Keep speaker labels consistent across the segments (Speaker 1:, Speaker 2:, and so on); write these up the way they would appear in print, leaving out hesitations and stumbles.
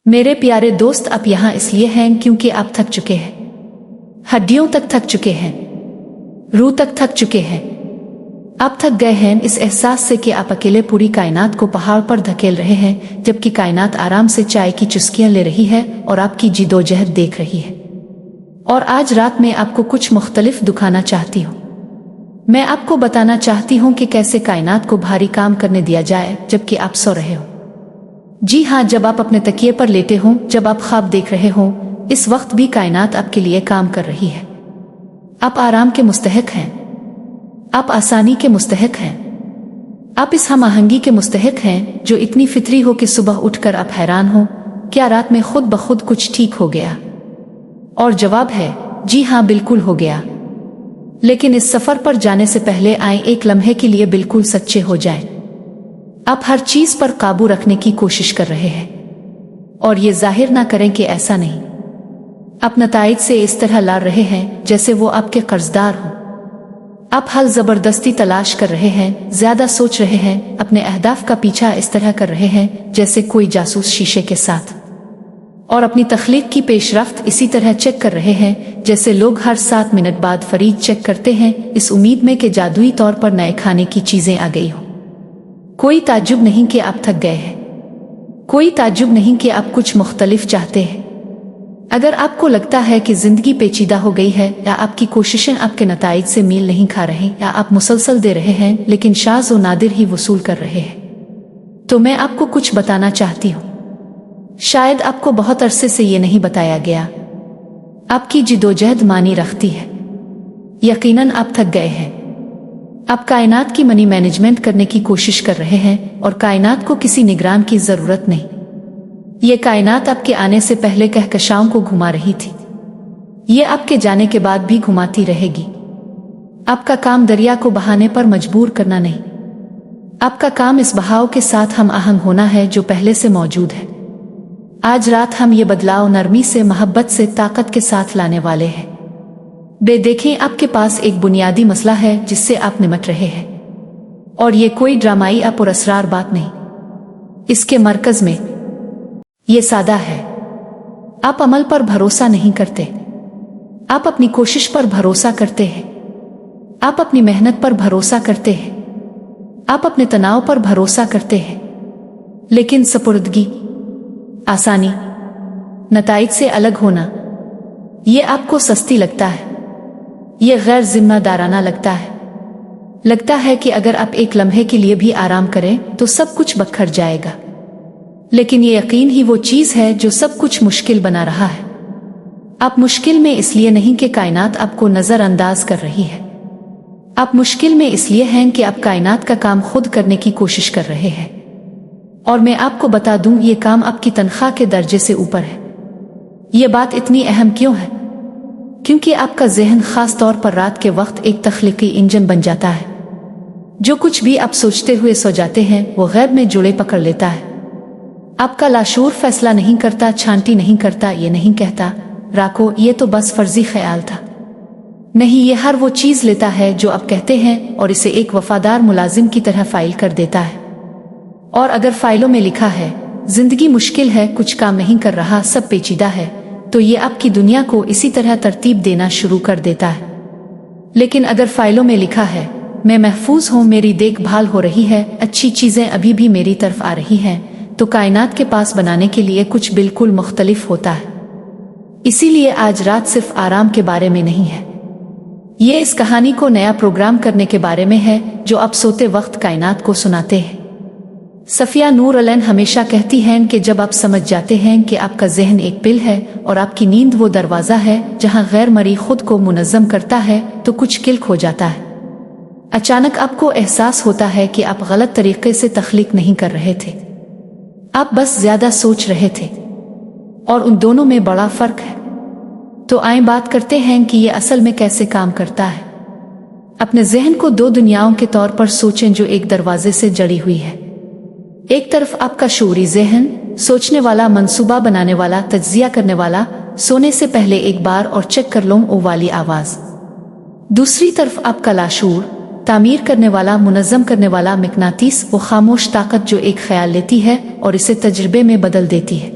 Speaker 1: मेरे प्यारे दोस्त, आप यहाँ इसलिए हैं क्योंकि आप थक चुके हैं, हड्डियों तक थक चुके हैं, रूह तक थक चुके हैं। आप थक गए हैं इस एहसास से कि आप अकेले पूरी कायनात को पहाड़ पर धकेल रहे हैं, जबकि कायनात आराम से चाय की चुस्कियां ले रही है और आपकी जिदोजहद देख रही है। और आज रात में आपको कुछ मुख्तलिफ दिखाना चाहती हूँ। मैं आपको बताना चाहती हूँ कि कैसे कायनात को भारी काम करने दिया जाए जबकि आप सो रहे हो। जी हाँ, जब आप अपने तकिए पर लेटे हों, जब आप ख्वाब देख रहे हों, इस वक्त भी कायनात आपके लिए काम कर रही है। आप आराम के मुस्तहिक हैं, आप आसानी के मुस्तहिक हैं, आप इस हम आहंगी के मुस्तहिक हैं जो इतनी फितरी हो कि सुबह उठकर आप हैरान हो, क्या रात में खुद ब खुद कुछ ठीक हो गया? और जवाब है जी हाँ, बिल्कुल हो गया। लेकिन इस सफर पर जाने से पहले आए एक लम्हे के लिए बिल्कुल सच्चे हो जाएं। आप हर चीज पर काबू रखने की कोशिश कर रहे हैं और ये जाहिर ना करें कि ऐसा नहीं। आप नताइज से इस तरह लड़ रहे हैं जैसे वो आपके कर्जदार हो। आप हल जबरदस्ती तलाश कर रहे हैं, ज्यादा सोच रहे हैं, अपने अहदाफ का पीछा इस तरह कर रहे हैं जैसे कोई जासूस शीशे के साथ, और अपनी तख्लीक की पेशरफ्त इसी तरह चेक कर रहे हैं जैसे लोग हर 7 मिनट बाद फरीद चेक करते हैं, इस उम्मीद में कि जादुई तौर पर नए खाने की चीजें आ गई हो। कोई ताज्जुब नहीं कि आप थक गए हैं, कोई ताज्जुब नहीं कि आप कुछ मुख्तलिफ चाहते हैं। अगर आपको लगता है कि जिंदगी पेचीदा हो गई है, या आपकी कोशिशें आपके नताइज से मील नहीं खा रही, या आप मुसलसल दे रहे हैं लेकिन शाज़ व नादिर ही वसूल कर रहे हैं, तो मैं आपको कुछ बताना चाहती हूँ। शायद आपको बहुत अरसे से ये नहीं बताया गया। आपकी जिदोजहद मानी रखती है। यकीनन आप थक गए हैं। आप कायनात की मनी मैनेजमेंट करने की कोशिश कर रहे हैं और कायनात को किसी निगरान की जरूरत नहीं। ये कायनात आपके आने से पहले कहकशाओं को घुमा रही थी, ये आपके जाने के बाद भी घुमाती रहेगी। आपका काम दरिया को बहाने पर मजबूर करना नहीं, आपका काम इस बहाव के साथ हम आहंग होना है जो पहले से मौजूद है। आज रात हम ये बदलाव नरमी से, मोहब्बत से, ताकत के साथ लाने वाले हैं। देखें, आपके पास एक बुनियादी मसला है जिससे आप निमट रहे हैं, और ये कोई ड्रामाई या पुरअसरार बात नहीं। इसके मरकज में ये सादा है। आप अमल पर भरोसा नहीं करते, आप अपनी कोशिश पर भरोसा करते हैं, आप अपनी मेहनत पर भरोसा करते हैं, आप अपने तनाव पर भरोसा करते हैं। लेकिन सपुर्दगी, आसानी, नताइज से अलग होना, ये आपको सस्ती लगता है, ये गैर जिम्मेदाराना लगता है। लगता है कि अगर आप एक लम्हे के लिए भी आराम करें तो सब कुछ बखर जाएगा। लेकिन ये यकीन ही वो चीज है जो सब कुछ मुश्किल बना रहा है। आप मुश्किल में इसलिए नहीं कि कायनात आपको नजरअंदाज कर रही है, आप मुश्किल में इसलिए हैं कि आप कायनात का काम खुद करने की कोशिश कर रहे हैं। और मैं आपको बता दूं, ये काम आपकी तनख्वाह के दर्जे से ऊपर है। ये बात इतनी अहम क्यों है? क्योंकि आपका जहन खास तौर पर रात के वक्त एक तख्लीकी इंजन बन जाता है। जो कुछ भी आप सोचते हुए सो जाते हैं वो गैब में जुड़े पकड़ लेता है। आपका लाशूर फैसला नहीं करता, छांटी नहीं करता, ये नहीं कहता राखो ये तो बस फर्जी ख्याल था। नहीं, ये हर वो चीज लेता है जो आप कहते हैं और इसे एक वफादार मुलाजिम की तरह फाइल कर देता है। और अगर फाइलों में लिखा है जिंदगी मुश्किल है, कुछ काम नहीं कर रहा, सब पेचीदा है, तो ये आपकी दुनिया को इसी तरह तरतीब देना शुरू कर देता है। लेकिन अगर फाइलों में लिखा है मैं महफूज हूँ, मेरी देखभाल हो रही है, अच्छी चीजें अभी भी मेरी तरफ आ रही हैं, तो कायनात के पास बनाने के लिए कुछ बिल्कुल मुख्तलिफ होता है। इसीलिए आज रात सिर्फ आराम के बारे में नहीं है, ये इस कहानी को नया प्रोग्राम करने के बारे में है जो आप सोते वक्त कायनात को सुनाते हैं। सफिया नूर अलैन हमेशा कहती हैं कि जब आप समझ जाते हैं कि आपका जहन एक पिल है और आपकी नींद वो दरवाज़ा है जहां गैर मरी खुद को मुनज़्ज़म करता है, तो कुछ क्लिक हो जाता है। अचानक आपको एहसास होता है कि आप गलत तरीके से तख्लीक नहीं कर रहे थे, आप बस ज्यादा सोच रहे थे, और उन दोनों में बड़ा फर्क है। तो आए बात करते हैं कि ये असल में कैसे काम करता है। अपने जहन को 2 दुनियाओं के तौर पर सोचें जो एक दरवाजे से जड़ी हुई है। एक तरफ आपका शऊरी जहन, सोचने वाला, मंसूबा बनाने वाला, तज्जिया करने वाला, सोने से पहले एक बार और चेक कर लो ओ वाली आवाज। दूसरी तरफ आपका लाशूर, तामीर करने वाला, मुनज़्ज़म करने वाला मिकनातीस, वो खामोश ताकत जो एक ख्याल लेती है और इसे तजुर्बे में बदल देती है।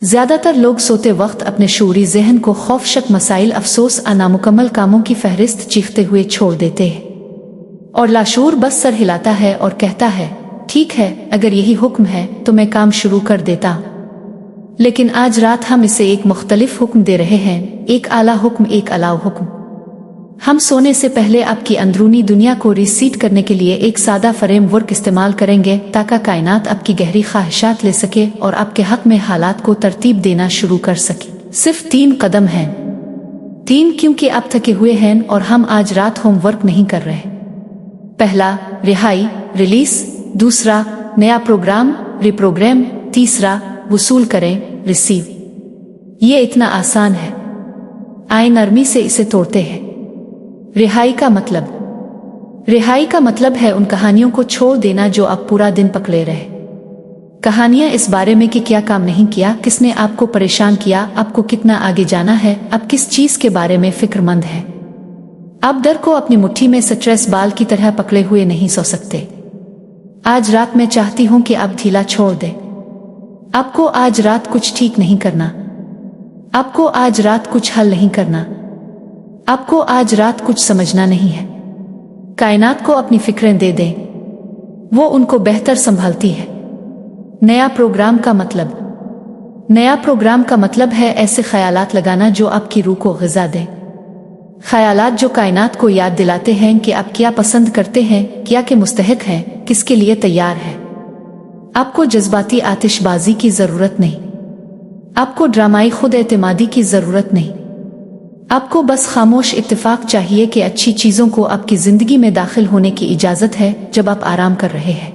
Speaker 1: ज्यादातर लोग सोते वक्त अपने शूरी जहन को खौफ, शक, मसाइल, अफसोस, नामुकम्मल कामों की फहरिस्त चीखते हुए छोड़ देते हैं और लाशूर बस सर हिलाता है और कहता है, ठीक है, अगर यही हुक्म है तो मैं काम शुरू कर देता हूँ। लेकिन आज रात हम इसे एक मुख्तलिफ हुक्म दे रहे हैं, एक आला हुक्म, एक अलाव हुक्म। हम सोने से पहले आपकी अंदरूनी दुनिया को रीसीट करने के लिए एक सादा फ्रेमवर्क इस्तेमाल करेंगे ताकि कायनात आपकी गहरी ख्वाहिशात ले सके और आपके हक में हालात को तरतीब देना शुरू कर सके। सिर्फ 3 कदम हैं। 3 क्योंकि आप थके हुए हैं और हम आज रात होमवर्क नहीं कर रहे। पहला, रिहाई, रिलीज। दूसरा, नया प्रोग्राम, रिप्रोग्राम। तीसरा, वसूल करें, रिसीव। ये इतना आसान है, आए नरमी से इसे तोड़ते हैं। रिहाई का मतलब है उन कहानियों को छोड़ देना जो आप पूरा दिन पकड़े रहे। कहानियां इस बारे में कि क्या काम नहीं किया, किसने आपको परेशान किया, आपको कितना आगे जाना है, आप किस चीज के बारे में फिक्रमंद हैं। आप डर को अपनी मुट्ठी में स्ट्रेस बाल की तरह पकड़े हुए नहीं सो सकते। आज रात मैं चाहती हूं कि आप ढीला छोड़ दें। आपको आज रात कुछ ठीक नहीं करना। आपको आज रात कुछ हल नहीं करना। आपको आज रात कुछ समझना नहीं है। कायनात को अपनी फिक्रें दे दें, वो उनको बेहतर संभालती है। नया प्रोग्राम का मतलब है ऐसे ख्यालात लगाना जो आपकी रूह को ग़िज़ा दें। ख्यालात जो कायनात को याद दिलाते हैं कि आप क्या पसंद करते हैं, क्या के मुस्तहिक हैं, किसके लिए तैयार हैं। आपको जज्बाती आतिशबाजी की ज़रूरत नहीं। आपको ड्रामाई खुद एतमादी की ज़रूरत नहीं। आपको बस खामोश इत्तेफाक चाहिए कि अच्छी चीज़ों को आपकी ज़िंदगी में दाखिल होने की इजाज़त है जब आप आराम कर रहे हैं।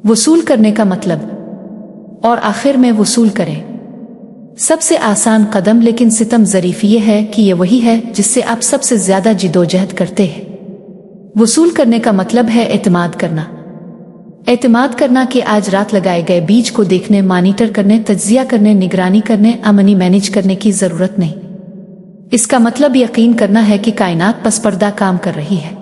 Speaker 1: वसूल करने का मतलब, और आखिर में वसूल करें। सबसे आसान कदम लेकिन सितम ज़रीफ़ ये है कि ये वही है जिससे आप सबसे ज़्यादा जिदोजहद करते हैं। वसूल करने का मतलब है एतमाद करना। एतमाद करना कि आज रात लगाए गए बीज को देखने, मॉनिटर करने, तज्जिया करने, निगरानी करने, मनी मैनेज करने की ज़रूरत नहीं। इसका मतलब यकीन करना है कि कायनात पसपर्दा काम कर रही है।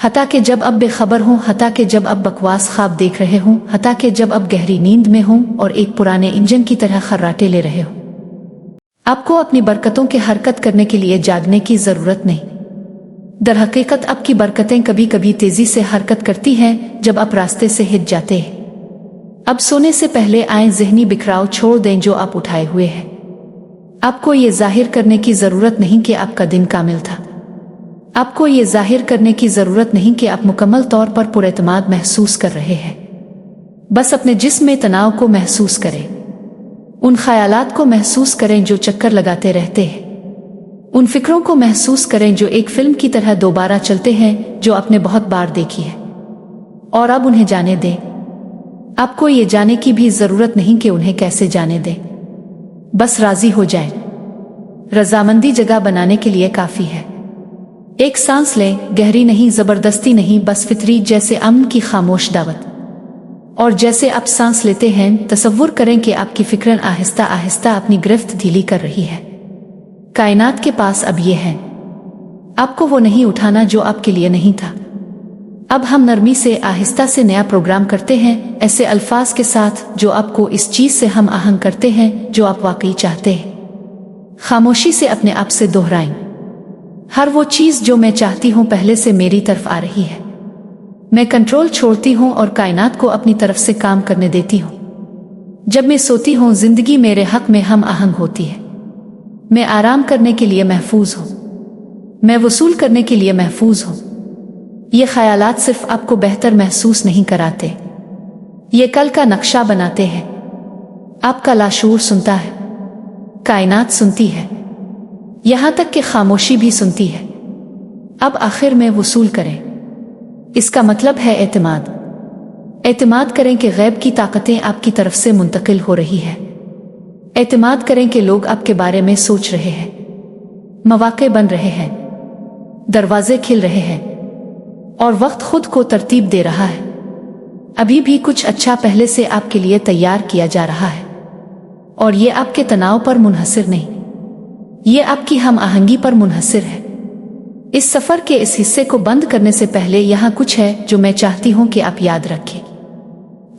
Speaker 1: हता के जब अब बेखबर हूँ, हता के जब अब बकवास ख्वाब देख रहे हूँ, हता के जब अब गहरी नींद में हूँ और एक पुराने इंजन की तरह खर्राटे ले रहे हो। आपको अपनी बरकतों के हरकत करने के लिए जागने की जरूरत नहीं। दर हकीकत आपकी बरकतें कभी कभी तेजी से हरकत करती हैं जब आप रास्ते से हिट जाते हैं। अब सोने से पहले आए ज़हनी बिखराव छोड़ दें जो आप उठाए हुए हैं। आपको ये जाहिर करने की जरूरत नहीं कि आपका दिन कामिल था। आपको ये जाहिर करने की जरूरत नहीं कि आप मुकम्मल तौर पर पुरएतमाद महसूस कर रहे हैं। बस अपने जिस्म में तनाव को महसूस करें। उन ख्यालात को महसूस करें जो चक्कर लगाते रहते हैं। उन फिक्रों को महसूस करें जो एक फिल्म की तरह दोबारा चलते हैं, जो आपने बहुत बार देखी है। और अब उन्हें जाने दें। आपको ये जाने की भी जरूरत नहीं कि उन्हें कैसे जाने दें। बस राजी हो जाएं। रजामंदी जगह बनाने के लिए काफी है। एक सांस लें, गहरी नहीं, जबरदस्ती नहीं, बस फितरी जैसे अमन की खामोश दावत। और जैसे आप सांस लेते हैं, तसव्वुर करें कि आपकी फिक्रें आहिस्ता आहिस्ता अपनी गिरफ्त ढीली कर रही है। कायनात के पास अब ये है। आपको वो नहीं उठाना जो आपके लिए नहीं था। अब हम नरमी से, आहिस्ता से नया प्रोग्राम करते हैं, ऐसे अल्फाज के साथ जो आपको इस चीज से हम आहंग करते हैं जो आप वाकई चाहते हैं। खामोशी से अपने आप से दोहराएं, हर वो चीज जो मैं चाहती हूँ पहले से मेरी तरफ आ रही है। मैं कंट्रोल छोड़ती हूँ और कायनात को अपनी तरफ से काम करने देती हूँ। जब मैं सोती हूँ, जिंदगी मेरे हक में हम आहंग होती है। मैं आराम करने के लिए महफूज हूँ। मैं वसूल करने के लिए महफूज हूँ। ये ख्यालात सिर्फ आपको बेहतर महसूस नहीं कराते, ये कल का नक्शा बनाते हैं। आपका लाशूर सुनता है, कायनात सुनती है, यहां तक कि खामोशी भी सुनती है। अब आखिर में वसूल करें। इसका मतलब है एतमाद। एतमाद करें कि गैब की ताकतें आपकी तरफ से मुंतकिल हो रही है। एतमाद करें कि लोग आपके बारे में सोच रहे हैं, मौके बन रहे हैं, दरवाजे खिल रहे हैं और वक्त खुद को तरतीब दे रहा है। अभी भी कुछ अच्छा पहले से आपके लिए तैयार किया जा रहा है और ये आपके तनाव पर मुनहसिर नहीं, ये आपकी हम आहंगी पर मुनहसिर है। इस सफर के इस हिस्से को बंद करने से पहले यहाँ कुछ है जो मैं चाहती हूँ कि आप याद रखें।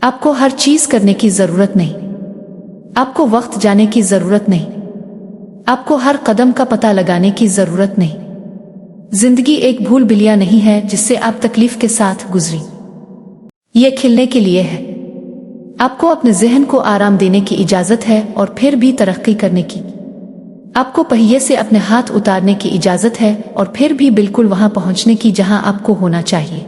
Speaker 1: आपको हर चीज करने की जरूरत नहीं। आपको वक्त जाने की जरूरत नहीं, आपको हर कदम का पता लगाने की जरूरत नहीं। जिंदगी एक भूल भुलैया नहीं है जिससे आप तकलीफ के साथ गुजरी। ये खिलने के लिए है। आपको अपने जहन को आराम देने की इजाजत है और फिर भी तरक्की करने की। आपको पहिए से अपने हाथ उतारने की इजाजत है और फिर भी बिल्कुल वहां पहुंचने की जहां आपको होना चाहिए।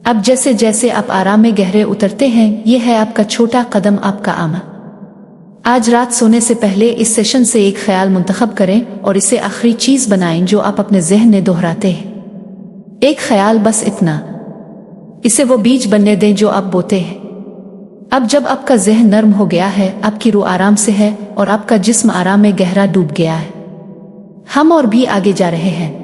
Speaker 1: अब जैसे जैसे आप आराम में गहरे उतरते हैं, यह है आपका छोटा कदम, आपका आमा। आज रात सोने से पहले इस सेशन से एक ख्याल मुंतखब करें और इसे आखिरी चीज बनाएं जो आप अपने जहन में दोहराते हैं। एक ख्याल, बस इतना। इसे वो बीज बनने दें जो आप बोते हैं। अब जब आपका जहन नर्म हो गया है, आपकी रूह आराम से है और आपका जिस्म आराम में गहरा डूब गया है, हम और भी आगे जा रहे हैं,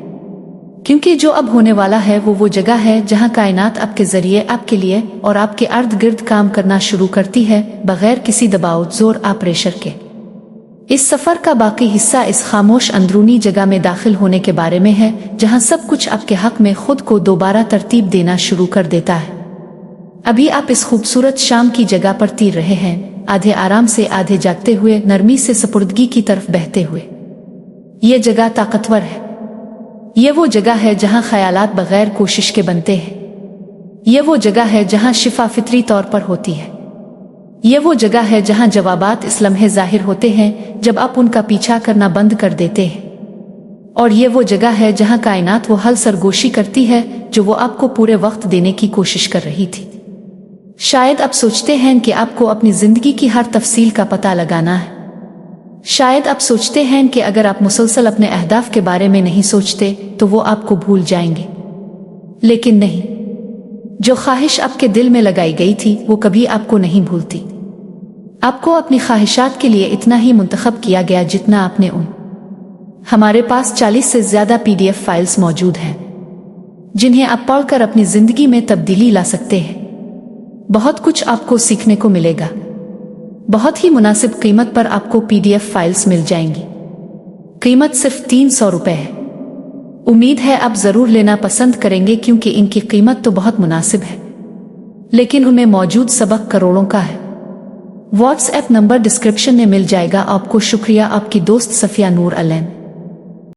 Speaker 1: क्योंकि जो अब होने वाला है वो जगह है जहां कायनात आपके जरिए, आपके लिए और आपके इर्द गिर्द काम करना शुरू करती है, बगैर किसी दबाव, जोर या प्रेशर के। इस सफर का बाकी हिस्सा इस खामोश अंदरूनी जगह में दाखिल होने के बारे में है, जहां सब कुछ आपके हक में खुद को दोबारा तरतीब देना शुरू कर देता है। अभी आप इस खूबसूरत शाम की जगह पर तीर रहे हैं, आधे आराम से, आधे जागते हुए, नरमी से सपुर्दगी की तरफ बहते हुए। ये जगह ताकतवर है। ये वो जगह है जहां ख्यालात बगैर कोशिश के बनते हैं। ये वो जगह है जहां शिफा फितरी तौर पर होती है। ये वो जगह है जहां जवाबात इस लम्हे जाहिर होते हैं जब आप उनका पीछा करना बंद कर देते हैं। और ये वो जगह है जहां कायनात वो हल सरगोशी करती है जो वो आपको पूरे वक्त देने की कोशिश कर रही थी। शायद आप सोचते हैं कि आपको अपनी जिंदगी की हर तफसील का पता लगाना है। शायद आप सोचते हैं कि अगर आप मुसलसल अपने अहदाफ के बारे में नहीं सोचते तो वो आपको भूल जाएंगे। लेकिन नहीं, जो ख्वाहिश आपके दिल में लगाई गई थी वो कभी आपको नहीं भूलती। आपको अपनी ख्वाहिशात के लिए इतना ही मुंतखब किया गया जितना आपने उन। हमारे पास 40 से ज्यादा PDF फाइल्स मौजूद हैं जिन्हें आप पढ़कर अपनी जिंदगी में तब्दीली ला सकते हैं। बहुत कुछ आपको सीखने को मिलेगा। बहुत ही मुनासिब कीमत पर आपको PDF फाइल्स मिल जाएंगी। कीमत सिर्फ 300 रुपए है। उम्मीद है आप जरूर लेना पसंद करेंगे क्योंकि इनकी कीमत तो बहुत मुनासिब है, लेकिन उनमें मौजूद सबक करोड़ों का है। व्हाट्सएप नंबर डिस्क्रिप्शन में मिल जाएगा। आपको शुक्रिया। आपकी दोस्त सफिया नूर अलैन।